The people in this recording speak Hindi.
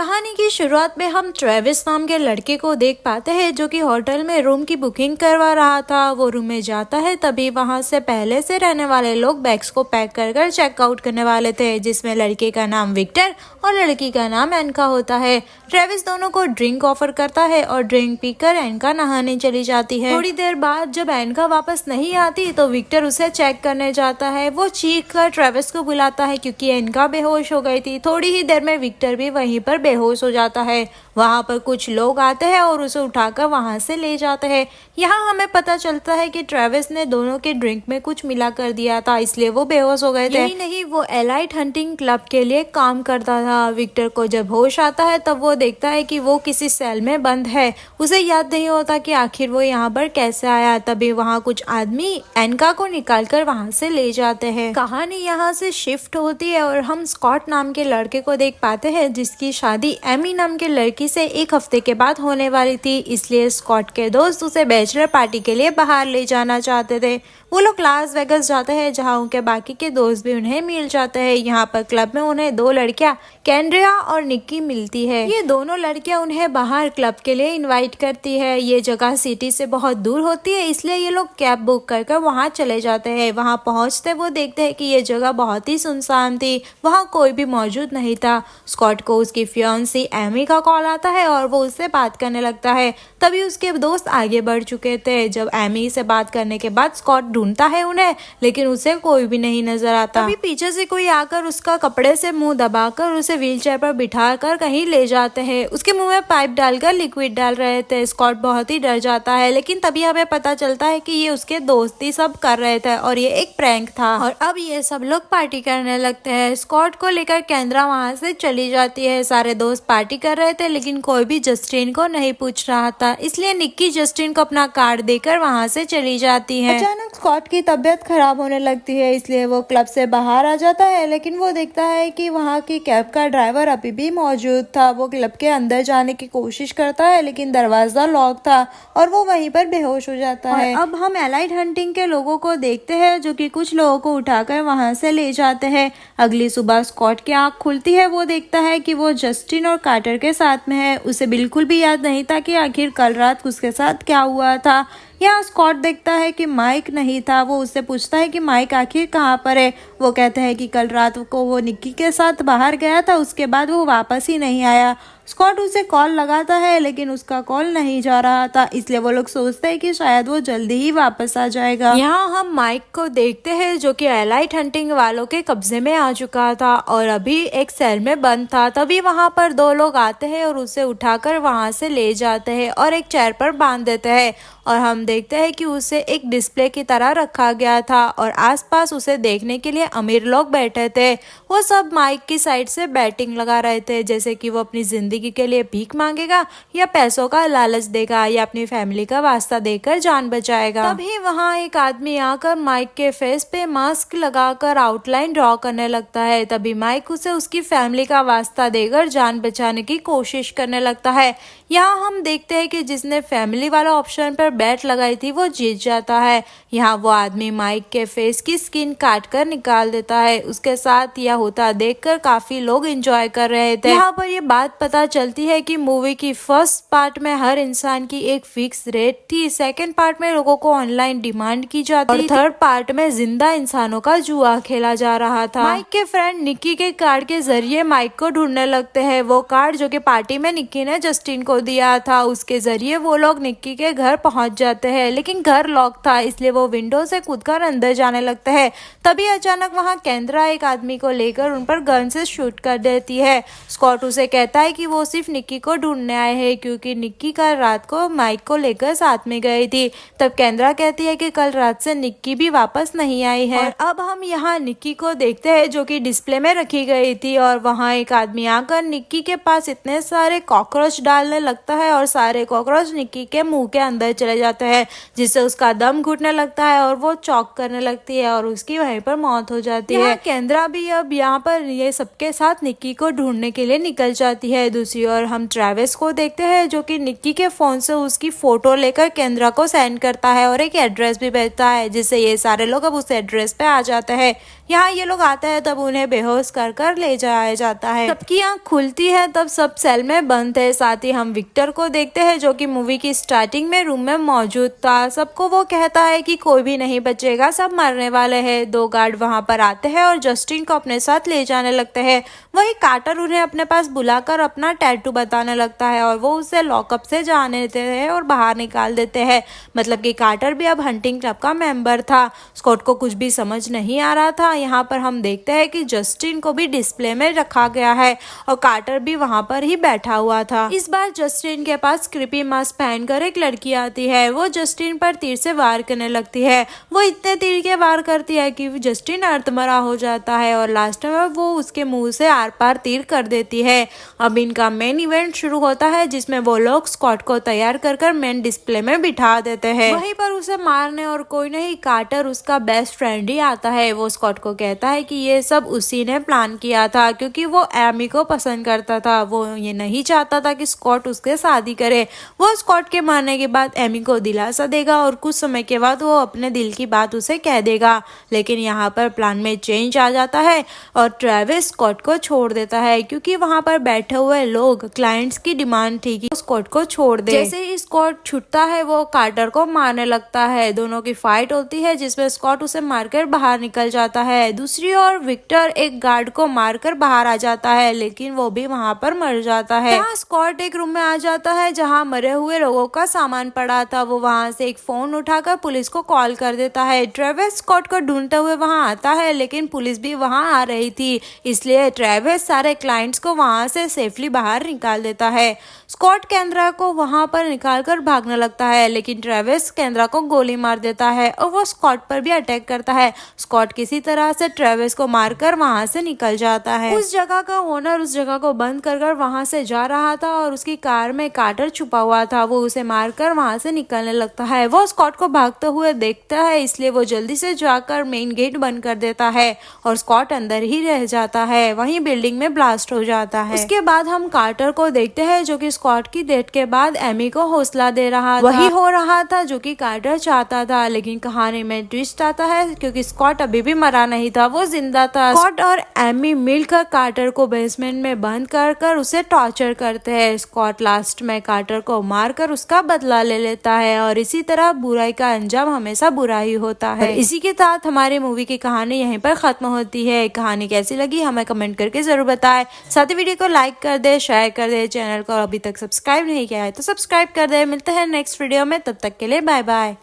कहानी की शुरुआत में हम ट्रेविस नाम के लड़के को देख पाते हैं जो कि होटल में रूम की बुकिंग करवा रहा था। वो रूम में जाता है तभी वहां से पहले से रहने वाले लोग बैग्स को पैक कर चेकआउट करने वाले थे, जिसमें लड़के का नाम विक्टर और लड़की का नाम एनका होता है। ट्रेविस दोनों को ड्रिंक ऑफर करता है और ड्रिंक पीकर एनका नहाने चली जाती है। थोड़ी देर बाद जब एनका वापस नहीं आती तो विक्टर उसे चेक करने जाता है। वो चीख कर ट्रेविस को बुलाता है क्योंकि एनका बेहोश हो गई थी। थोड़ी ही देर में विक्टर भी वहीं पर बेहोश हो जाता है। वहां पर कुछ लोग आते हैं और उसे उठाकर वहां से ले जाते हैं। यहाँ हमें पता चलता है कि ट्रेविस ने दोनों के ड्रिंक में कुछ मिला कर दिया था, इसलिए वो बेहोश हो गए थे। यही नहीं, वो एलाइट हंटिंग क्लब के लिए काम करता था। विक्टर को जब होश आता है तब वो देखता है कि वो किसी सेल में बंद है। उसे याद नहीं होता कि आखिर वो यहाँ पर कैसे आया। तभी वहाँ कुछ आदमी एनका को निकालकर वहाँ से ले जाते हैं। कहानी यहाँ से शिफ्ट होती है और हम स्कॉट नाम के लड़के को देख पाते हैं जिसकी शादी एमी नाम के लड़की से एक हफ्ते के बाद होने वाली थी। इसलिए स्कॉट के दोस्त उसे बैचलर पार्टी के लिए बाहर ले जाना चाहते थे। वो लोग लास वेगस जाते हैं जहाँ उनके बाकी के दोस्त भी उन्हें मिल जाते हैं। यहाँ पर क्लब में उन्हें दो लड़कियां कैंड्रिया और निक्की मिलती है। ये दोनों लड़कियां उन्हें बाहर क्लब के लिए इनवाइट करती है। ये जगह सिटी से बहुत दूर होती है, इसलिए ये लोग कैब बुक कर वहाँ चले जाते हैं। वहाँ पहुँचते वो देखते हैं कि ये जगह बहुत ही सुनसान थी, वहाँ कोई भी मौजूद नहीं था। स्कॉट को उसकी फियांसी एमी का कॉल आता है और वो उससे बात करने लगता है। तभी उसके दोस्त आगे बढ़ चुके थे। जब एमी से बात करने के बाद स्कॉट ढूंढता है उन्हें, लेकिन उसे कोई भी नहीं नजर आता। तभी पीछे से कोई आकर उसका कपड़े से मुंह दबाकर उसे व्हीलचेयर पर बिठाकर कहीं ले जाते हैं। उसके मुंह में पाइप डालकर लिक्विड डाल रहे थे। स्कॉट बहुत ही डर जाता है, लेकिन तभी हमें पता चलता है कि ये उसके दोस्त ही सब कर रहे थे और ये एक प्रैंक था। और अब ये सब लोग पार्टी करने लगते हैं। स्कॉट को लेकर केंद्रा वहाँ से चली जाती है। सारे दोस्त पार्टी कर रहे थे, लेकिन कोई भी जस्टिन को नहीं पूछ रहा था, इसलिए निक्की जस्टिन को अपना कार्ड देकर वहाँ से चली जाती है। अचानक स्कॉट की तबीयत खराब होने लगती है, इसलिए वो क्लब से बाहर आ जाता है। लेकिन वो देखता है कि वहाँ की कैब का ड्राइवर अभी भी मौजूद था। वो क्लब के अंदर जाने की कोशिश करता है, लेकिन दरवाजा लॉक था और वो वहीं पर बेहोश हो जाता है। अब हम एलाइट हंटिंग के लोगों को देखते हैं जो कि कुछ लोगों को उठाकर वहाँ से ले जाते हैं। अगली सुबह स्कॉट की आँख खुलती है। वो देखता है कि वो जस्टिन और कार्टर के साथ में है। उसे बिल्कुल भी याद नहीं था कि आखिर कल रात उसके साथ क्या हुआ था। यहाँ स्कॉट देखता है कि माइक नहीं था। वो उससे पूछता है कि माइक आखिर कहाँ पर है। वो कहता है कि कल रात को वो निक्की के साथ बाहर गया था, उसके बाद वो वापस ही नहीं आया। स्कॉट उसे कॉल लगाता है, लेकिन उसका कॉल नहीं जा रहा था, इसलिए वो लोग सोचते हैं कि शायद वो जल्दी ही वापस आ जाएगा। यहाँ हम माइक को देखते हैं जो कि एलाइट हंटिंग वालों के कब्जे में आ चुका था और अभी एक सेल में बंद था। तभी वहाँ पर दो लोग आते हैं और उसे उठाकर वहाँ से ले जाते हैं और एक चेयर पर बांध देते हैं। और हम देखते हैं कि उसे एक डिस्प्ले की तरह रखा गया था और आसपास उसे देखने के लिए अमीर लोग बैठे थे। वो सब माइक की साइड से बैटिंग लगा रहे थे, जैसे कि वो अपनी जिंदगी के लिए भीख मांगेगा या पैसों का लालच देगा या अपनी फैमिली का वास्ता देकर जान बचाएगा। तभी वहाँ एक आदमी आकर माइक के फेस पे मास्क लगाकर आउटलाइन ड्रॉ करने लगता है। तभी माइक उसे उसकी फैमिली का वास्ता देकर जान बचाने की कोशिश करने लगता है। यहाँ हम देखते हैं कि जिसने फैमिली वाला ऑप्शन पर बैट लगाई थी वो जीत जाता है। यहाँ वो आदमी माइक के फेस की स्किन काट कर निकाल देता है। उसके साथ यह होता देखकर काफी लोग एंजॉय कर रहे थे। यहाँ पर ये बात पता चलती है कि मूवी की फर्स्ट पार्ट में हर इंसान की एक फिक्स रेट थी, सेकंड पार्ट में लोगों को ऑनलाइन डिमांड की जाती और थर्ड पार्ट में जिंदा इंसानों का जुआ खेला जा रहा था। माइक के फ्रेंड निक्की के कार्ड के जरिए माइक को ढूंढने लगते हैं। वो कार्ड जो कि पार्टी में निक्की ने जस्टिन को दिया था, उसके जरिए वो लोग निक्की के घर पहुंच जाते हैं, लेकिन घर लॉक था, इसलिए वो विंडो से कूदकर अंदर जाने लगते हैं। तभी अचानक वहाँ केंद्रा एक आदमी को लेकर उन पर गन से शूट कर देती है। स्कॉट उसे कहता है कि वो सिर्फ निक्की को ढूंढने आए हैं क्योंकि निक्की कल रात को माइक को लेकर साथ में गई थी। तब केंद्रा कहती है कि कल रात से निक्की भी वापस नहीं आई है। और अब हम यहाँ निक्की को देखते हैं जो कि डिस्प्ले में रखी गई थी और वहाँ एक आदमी आकर निक्की के पास इतने सारे कॉकरोच डालने लगता है और सारे कॉकरोच निक्की के मुंह के अंदर चले जाते हैं, जिससे उसका दम घुटने लगता है और वो चौक करने लगती है और उसकी वहीं पर मौत हो जाती है। केंद्रा भी अब यहाँ पर ये सबके साथ निक्की को ढूंढने के लिए निकल जाती है। दूसरी ओर हम ट्रेविस को देखते हैं जो कि निक्की के फोन से उसकी फोटो लेकर केंद्रा को सेंड करता है और एक एड्रेस भी भेजता है, जिससे ये सारे लोग अब उस एड्रेस पे आ जाते हैं। यहाँ ये लोग आते हैं तब उन्हें बेहोश कर कर ले जाया जाता है। सबकी आँख खुलती है तब सब सेल में बंद थे। साथ ही हम विक्टर को देखते हैं जो कि मूवी की स्टार्टिंग में रूम में मौजूद था। सबको वो कहता है कि कोई भी नहीं बचेगा, सब मरने वाले हैं। 2 गार्ड वहां पर आते हैं और जस्टिन को अपने साथ ले जाने लगते हैं। वही कार्टर उन्हें अपने पास बुलाकर अपना टैटू बताने लगता है और वो उसे लॉकअप से जाने देते हैं और बाहर निकाल देते हैं। मतलब कि कार्टर भी अब हंटिंग क्लब का मेंबर था। स्कॉट को कुछ भी समझ नहीं आ रहा था। यहाँ पर हम देखते हैं कि जस्टिन को भी डिस्प्ले में रखा गया है और कार्टर भी वहां पर ही बैठा हुआ था। इस बार जस्टिन के पास क्रीपी मास्क पहनकर एक लड़की आती है। वो जस्टिन पर तीर से वार करने लगती है। वो इतने तीर के वार करती है कि जस्टिन अर्धमरा हो जाता है और लास्ट में वो उसके मुंह से आर पार तीर कर देती है। अब इनका मेन इवेंट शुरू होता है जिसमें वो लोग स्कॉट को तैयार कर मेन डिस्प्ले में बिठा देते हैं। वहीं पर उसे मारने और कोई नहीं, कार्टर उसका बेस्ट फ्रेंड ही आता है। वो स्कॉट को कहता है कि ये सब उसी ने प्लान किया था क्योंकि वो एमी को पसंद करता था। वो ये नहीं चाहता था कि स्कॉट उसके शादी करे। वो स्कॉट के मारने के बाद एमी को दिलासा देगा और कुछ समय के बाद वो अपने दिल की बात उसे कह देगा। लेकिन यहाँ पर प्लान में चेंज आ जाता है और ट्रेविस स्कॉट को छोड़ देता है क्योंकि वहाँ पर बैठे हुए लोग क्लाइंट्स की डिमांड थी कि स्कॉट को छोड़ दे। जैसे ही स्कॉट छूटता है वो कार्टर को मारने लगता है। दोनों की फाइट होती है जिसमें स्कॉट उसे मारकर बाहर निकल जाता है। दूसरी ओर विक्टर एक गार्ड को मारकर बाहर आ जाता है लेकिन वो भी वहाँ पर मर जाता है। यहाँ स्कॉट एक रूम में आ जाता है जहाँ मरे हुए लोगों का सामान पड़ा था। वो वहाँ से एक फोन उठाकर पुलिस को कॉल कर देता है। ट्रेविस स्कॉट को ढूंढते हुए वहाँ आता है लेकिन पुलिस भी वहाँ आ रही थी, इसलिए ट्रेविस सारे क्लाइंट्स को वहाँ से सेफली बाहर निकाल देता है। स्कॉट केंद्रा को वहाँ पर निकालकर भागने लगता है लेकिन ट्रेविस केंद्रा को गोली मार देता है और वो स्कॉट पर भी अटैक करता है। स्कॉट किसी तरह से ट्रेविस को मारकर वहाँ से निकल जाता है। उस जगह का ओनर उस जगह को बंद कर वहाँ से जा रहा था और उसकी कार में कार्टर छुपा हुआ था। वो उसे मारकर वहाँ से निकलने लगता है। वो स्कॉट को भागते हुए देखता है इसलिए वो जल्दी से जाकर मेन गेट बंद कर देता है और स्कॉट अंदर ही रह जाता है। वहीं बिल्डिंग में ब्लास्ट हो जाता है। उसके बाद हम कार्टर को देखते हैं जो कि स्कॉट की डेथ के बाद एमी को हौसला दे रहा था। वही हो रहा था जो कि कार्टर चाहता था, लेकिन कहानी में ट्विस्ट आता है क्योंकि स्कॉट अभी भी मरा नहीं था, वो जिंदा था। स्कॉट और एमी मिलकर कार्टर को बेसमेंट में बंद कर उसे टॉर्चर करते हैं। स्कॉट लास्ट में कार्टर को मारकर उसका बदला ले लेता है और इसी तरह बुराई का अंजाम हमेशा बुरा ही होता है। इसी के साथ हमारी मूवी की कहानी यहीं पर खत्म होती है। कहानी कैसी लगी हमें कमेंट करके जरूर बताएं। साथ ही वीडियो को लाइक कर दे, शेयर कर दे। चैनल को अभी तक सब्सक्राइब नहीं किया है तो सब्सक्राइब कर दे। मिलते हैं नेक्स्ट वीडियो में, तब तक के लिए बाय बाय।